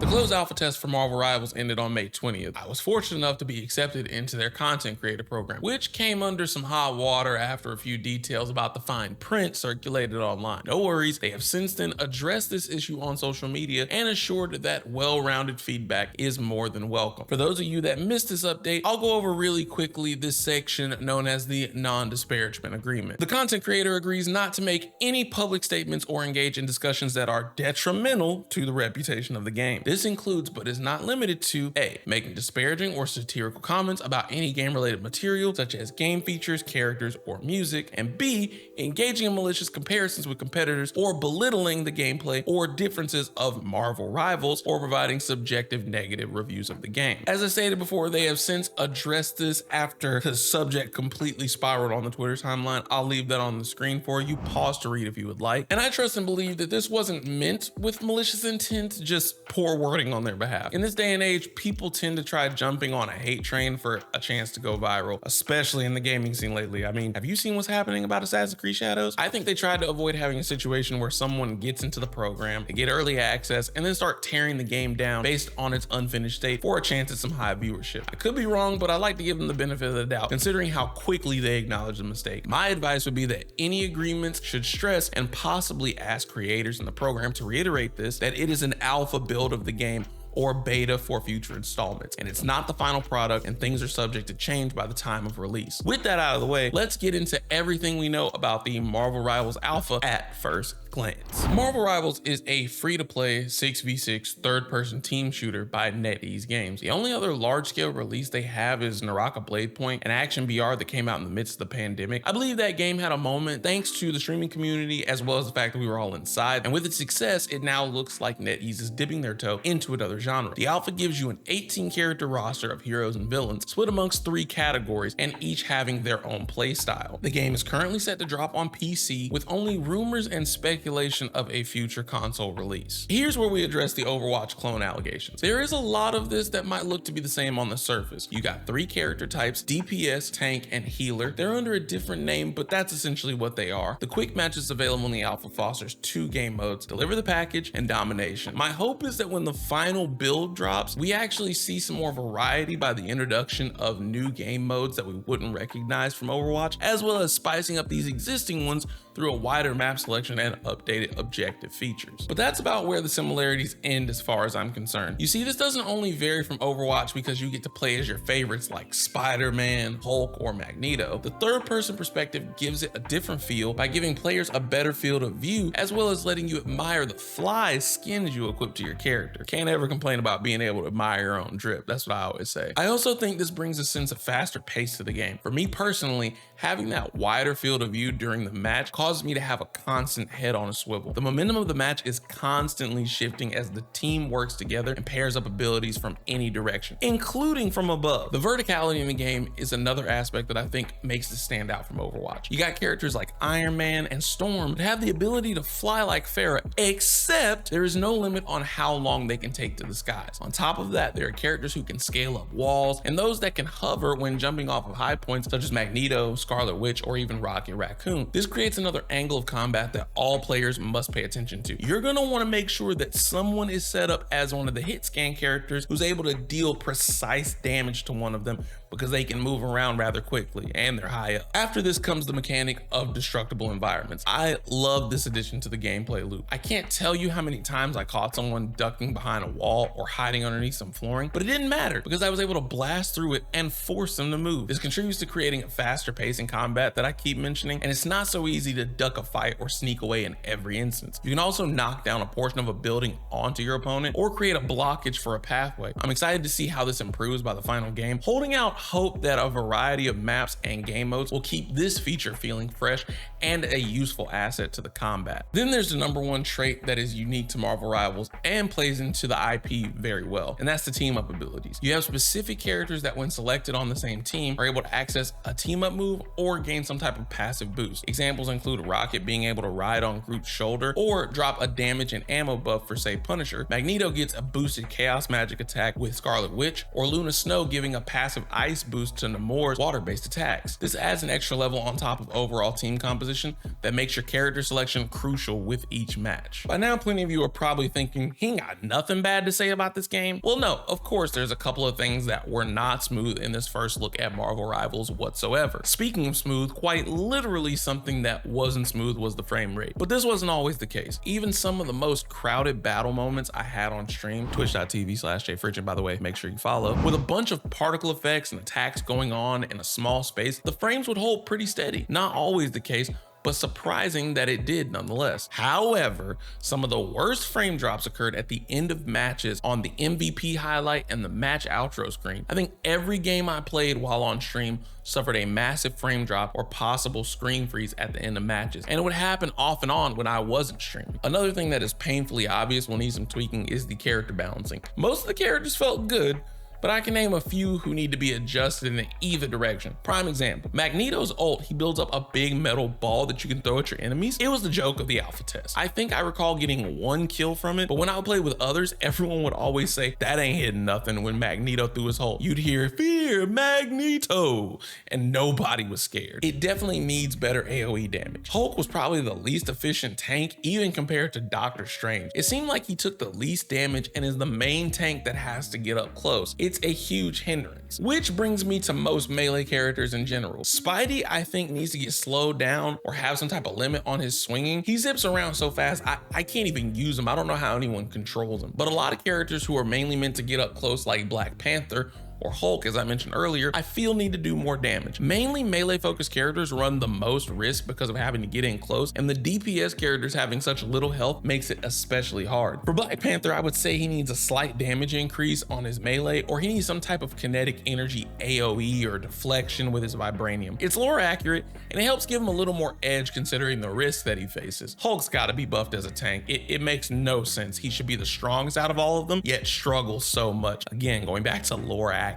The closed alpha test for Marvel Rivals ended on May 20th. I was fortunate enough to be accepted into their content creator program, which came under some hot water after a few details about the fine print circulated online. No worries, they have since then addressed this issue on social media and assured that well-rounded feedback is more than welcome. For those of you that missed this update, I'll go over really quickly this section known as the non-disparagement agreement. The content creator agrees not to make any public statements or engage in discussions that are detrimental to the reputation of the game. This includes, but is not limited to, A, making disparaging or satirical comments about any game-related material, such as game features, characters, or music, and B, engaging in malicious comparisons with competitors or belittling the gameplay or differences of Marvel Rivals or providing subjective negative reviews of the game. As I stated before, they have since addressed this after the subject completely spiraled on the Twitter timeline. I'll leave that on the screen for you. Pause to read if you would like. And I trust and believe that this wasn't meant with malicious intent, just poor wording on their behalf. In this day and age, people tend to try jumping on a hate train for a chance to go viral, especially in the gaming scene lately. I mean, have you seen what's happening about Assassin's Creed Shadows? I think they tried to avoid having a situation where someone gets into the program, they get early access, and then start tearing the game down based on its unfinished state for a chance at some high viewership. I could be wrong, but I like to give them the benefit of the doubt, considering how quickly they acknowledge the mistake. My advice would be that any agreements should stress and possibly ask creators in the program to reiterate this, that it is an alpha build of the game or beta for future installments, and it's not the final product, and things are subject to change by the time of release. With that out of the way, let's get into everything we know about the Marvel Rivals Alpha at first glance. Marvel Rivals is a free-to-play 6v6 third-person team shooter by NetEase Games. The only other large-scale release they have is Naraka Blade Point, an action BR that came out in the midst of the pandemic. I believe that game had a moment thanks to the streaming community as well as the fact that we were all inside, and with its success, it now looks like NetEase is dipping their toe into another genre. The alpha gives you an 18-character roster of heroes and villains split amongst 3 categories and each having their own play style. The game is currently set to drop on PC with only rumors and speculation of a future console release. Here's where we address the Overwatch clone allegations. There is a lot of this that might look to be the same on the surface. You got 3 character types, DPS, tank, and healer. They're under a different name, but that's essentially what they are. The quick matches available in the alpha fosters 2 game modes, Deliver the Package and Domination. My hope is that when the final build drops, we actually see some more variety by the introduction of new game modes that we wouldn't recognize from Overwatch, as well as spicing up these existing ones through a wider map selection and updated objective features. But that's about where the similarities end as far as I'm concerned. You see, this doesn't only vary from Overwatch because you get to play as your favorites like Spider-Man, Hulk, or Magneto. The third-person perspective gives it a different feel by giving players a better field of view, as well as letting you admire the fly skins you equip to your character. Can't ever complain about being able to admire your own drip. That's what I always say. I also think this brings a sense of faster pace to the game. For me personally, having that wider field of view during the match causes me to have a constant head on a swivel. The momentum of the match is constantly shifting as the team works together and pairs up abilities from any direction, including from above. The verticality in the game is another aspect that I think makes this stand out from Overwatch. You got characters like Iron Man and Storm that have the ability to fly like Pharah, except there is no limit on how long they can take to the skies. On top of that, there are characters who can scale up walls and those that can hover when jumping off of high points, such as Magneto, Scarlet Witch, or even Rocket Raccoon. This creates another angle of combat that all players must pay attention to. You're gonna want to make sure that someone is set up as one of the hit scan characters who's able to deal precise damage to one of them because they can move around rather quickly and they're high up. After this comes the mechanic of destructible environments. I love this addition to the gameplay loop. I can't tell you how many times I caught someone ducking behind a wall or hiding underneath some flooring, but it didn't matter because I was able to blast through it and force them to move. This contributes to creating a faster pace in combat that I keep mentioning, and it's not so easy to duck a fight or sneak away in every instance. You can also knock down a portion of a building onto your opponent or create a blockage for a pathway. I'm excited to see how this improves by the final game, holding out hope that a variety of maps and game modes will keep this feature feeling fresh and a useful asset to the combat. Then there's the number one trait that is unique to Marvel Rivals and plays into the IP very well, and that's the team up abilities. You have specific characters that when selected on the same team are able to access a team up move or gain some type of passive boost. Examples include include Rocket being able to ride on Groot's shoulder or drop a damage and ammo buff for, say, Punisher, Magneto gets a boosted Chaos Magic attack with Scarlet Witch, or Luna Snow giving a passive ice boost to Namor's water-based attacks. This adds an extra level on top of overall team composition that makes your character selection crucial with each match. By now, plenty of you are probably thinking, he ain't got nothing bad to say about this game. Well, no, of course, there's a couple of things that were not smooth in this first look at Marvel Rivals whatsoever. Speaking of smooth, quite literally something that wasn't smooth was the frame rate. But this wasn't always the case. Even some of the most crowded battle moments I had on stream, twitch.tv/jfridgen, by the way, make sure you follow, with a bunch of particle effects and attacks going on in a small space, the frames would hold pretty steady. Not always the case, but surprising that it did nonetheless. However, some of the worst frame drops occurred at the end of matches on the MVP highlight and the match outro screen. I think every game I played while on stream suffered a massive frame drop or possible screen freeze at the end of matches, and it would happen off and on when I wasn't streaming. Another thing that is painfully obvious will need some tweaking is the character balancing. Most of the characters felt good, but I can name a few who need to be adjusted in either direction. Prime example, Magneto's ult, he builds up a big metal ball that you can throw at your enemies. It was the joke of the alpha test. I think I recall getting 1 kill from it, but when I would play with others, everyone would always say, that ain't hitting nothing when Magneto threw his ult. You'd hear, fear Magneto, and nobody was scared. It definitely needs better AoE damage. Hulk was probably the least efficient tank, even compared to Doctor Strange. It seemed like he took the least damage and is the main tank that has to get up close. It's a huge hindrance, which brings me to most melee characters in general. Spidey, I think, needs to get slowed down or have some type of limit on his swinging. He zips around so fast, I can't even use him. I don't know how anyone controls him. But a lot of characters who are mainly meant to get up close, like Black Panther or Hulk, as I mentioned earlier, I feel need to do more damage. Mainly melee focused characters run the most risk because of having to get in close, and the DPS characters having such little health makes it especially hard. For Black Panther, I would say he needs a slight damage increase on his melee, or he needs some type of kinetic energy AoE or deflection with his vibranium. It's lore accurate, and it helps give him a little more edge considering the risk that he faces. Hulk's gotta be buffed as a tank. It makes no sense. He should be the strongest out of all of them, yet struggles so much. Again, going back to lore accuracy.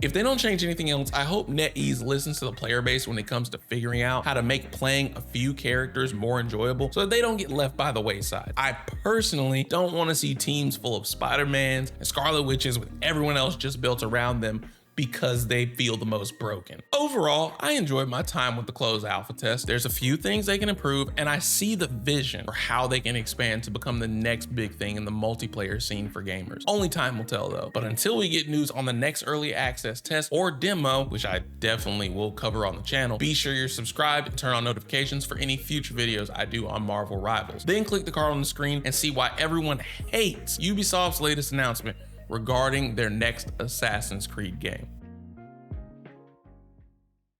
If they don't change anything else, I hope NetEase listens to the player base when it comes to figuring out how to make playing a few characters more enjoyable so that they don't get left by the wayside. I personally don't want to see teams full of Spider-Mans and Scarlet Witches with everyone else just built around them because they feel the most broken. Overall, I enjoyed my time with the closed alpha test. There's a few things they can improve, and I see the vision for how they can expand to become the next big thing in the multiplayer scene for gamers. Only time will tell though. But until we get news on the next early access test or demo, which I definitely will cover on the channel, be sure you're subscribed and turn on notifications for any future videos I do on Marvel Rivals. Then click the card on the screen and see why everyone hates Ubisoft's latest announcement regarding their next Assassin's Creed game.